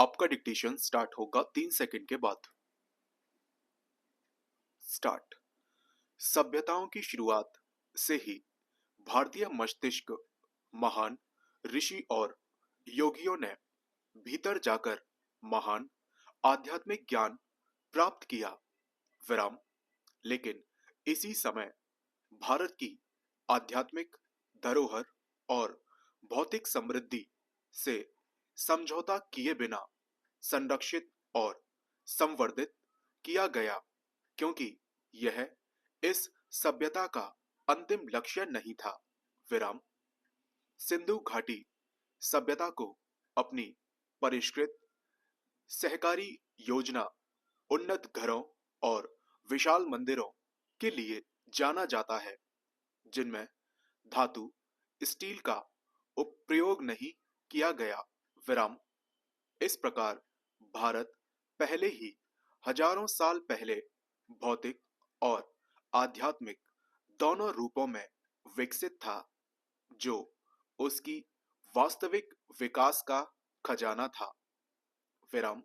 आपका dictation start होगा 3 second के बाद। स्टार्ट। सभ्यताओं की शुरुआत से ही भारतीय मस्तिष्क महान ऋषि और योगियों ने भीतर जाकर महान आध्यात्मिक ज्ञान प्राप्त किया। विराम। लेकिन इसी समय भारत की आध्यात्मिक धरोहर और भौतिक समृद्धि से समझौता किए बिना संरक्षित और संवर्धित किया गया, क्योंकि यह इस सभ्यता का अंतिम लक्ष्य नहीं था। विराम। सिंधु घाटी सभ्यता को अपनी परिष्कृत सहकारी योजना, उन्नत घरों और विशाल मंदिरों के लिए जाना जाता है, जिनमें धातु स्टील का उपयोग नहीं किया गया। विराम। इस प्रकार भारत पहले ही हजारों साल पहले भौतिक और आध्यात्मिक दोनों रूपों में विकसित था, जो उसकी वास्तविक विकास का खजाना था। विराम।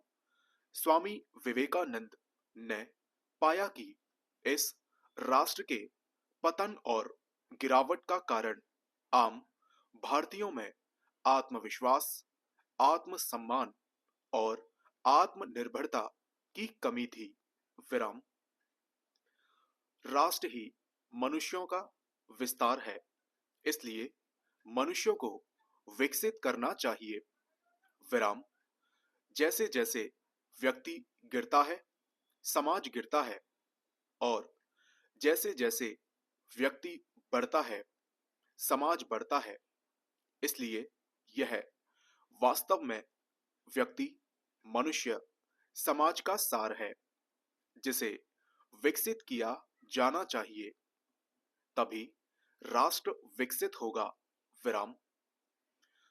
स्वामी विवेकानंद ने पाया कि इस राष्ट्र के पतन और गिरावट का कारण आम भारतीयों में आत्मविश्वास, आत्मसम्मान और आत्मनिर्भरता की कमी थी। विराम। राष्ट्र ही मनुष्यों का विस्तार है, इसलिए मनुष्यों को विकसित करना चाहिए। विराम। जैसे जैसे व्यक्ति गिरता है, समाज गिरता है, और जैसे जैसे व्यक्ति बढ़ता है, समाज बढ़ता है। इसलिए यह वास्तव में व्यक्ति, मनुष्य, समाज का सार है, जिसे विकसित किया जाना चाहिए, तभी राष्ट्र विकसित होगा। विराम।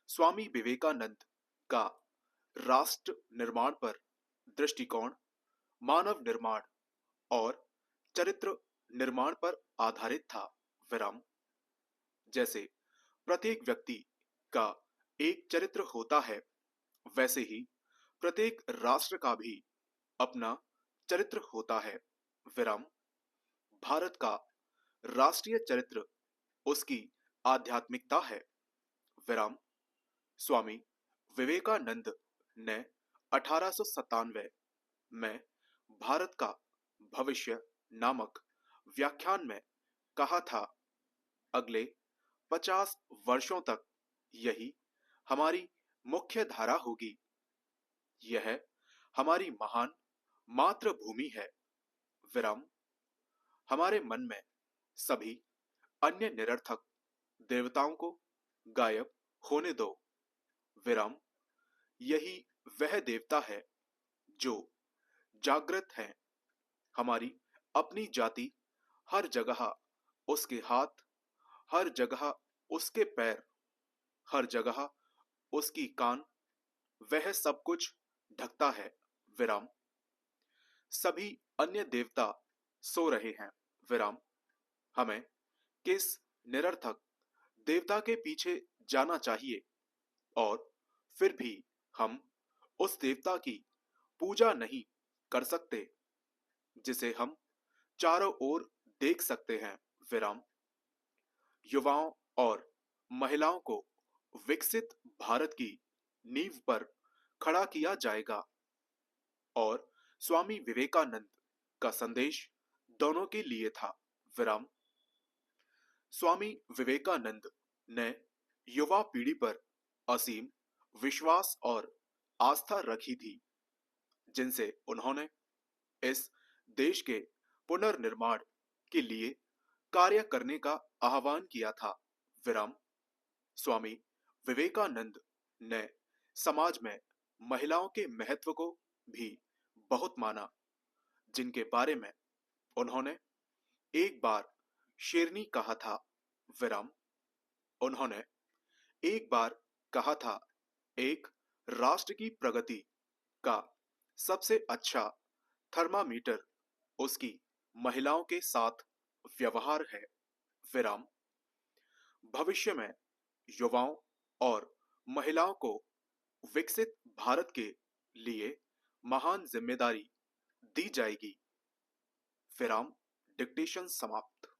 स्वामी विवेकानंद का राष्ट्र निर्माण पर दृष्टिकोण मानव निर्माण और चरित्र निर्माण पर आधारित था। विराम। जैसे प्रत्येक व्यक्ति का एक चरित्र होता है, वैसे ही प्रत्येक राष्ट्र का भी अपना चरित्र होता है। विराम। भारत का राष्ट्रीय चरित्र उसकी आध्यात्मिकता है। विराम। स्वामी विवेकानंद ने 1897 में भारत का भविष्य नामक व्याख्यान में कहा था, अगले 50 वर्षों तक यही हमारी मुख्य धारा होगी। यह हमारी महान मातृभूमि है। विराम। हमारे मन में सभी अन्य निरर्थक देवताओं को गायब होने दो। विराम। यही वह देवता है जो जागृत है। हमारी अपनी जाति, हर जगह उसके हाथ, हर जगह उसके पैर, हर जगह उसकी कान, वह सब कुछ ढकता है। विराम। सभी अन्य देवता सो रहे हैं। विराम। हमें किस निरर्थक देवता के पीछे जाना चाहिए, और फिर भी हम उस देवता की पूजा नहीं कर सकते जिसे हम चारों ओर देख सकते हैं। विराम। युवाओं और महिलाओं को विकसित भारत की नींव पर खड़ा किया जाएगा, और स्वामी विवेकानंद का संदेश दोनों के लिए था। विराम। स्वामी विवेकानंद ने युवा पीढ़ी पर असीम विश्वास और आस्था रखी थी, जिनसे उन्होंने इस देश के पुनर्निर्माण के लिए कार्य करने का आह्वान किया था। विराम। स्वामी विवेकानंद ने समाज में महिलाओं के महत्व को भी बहुत माना, जिनके बारे में उन्होंने एक बार शेरनी कहा था। विराम। उन्होंने एक बार कहा था, एक राष्ट्र की प्रगति का सबसे अच्छा थर्मामीटर उसकी महिलाओं के साथ व्यवहार है। विराम। भविष्य में युवाओं और महिलाओं को विकसित भारत के लिए महान जिम्मेदारी दी जाएगी। विराम। डिक्टेशन समाप्त।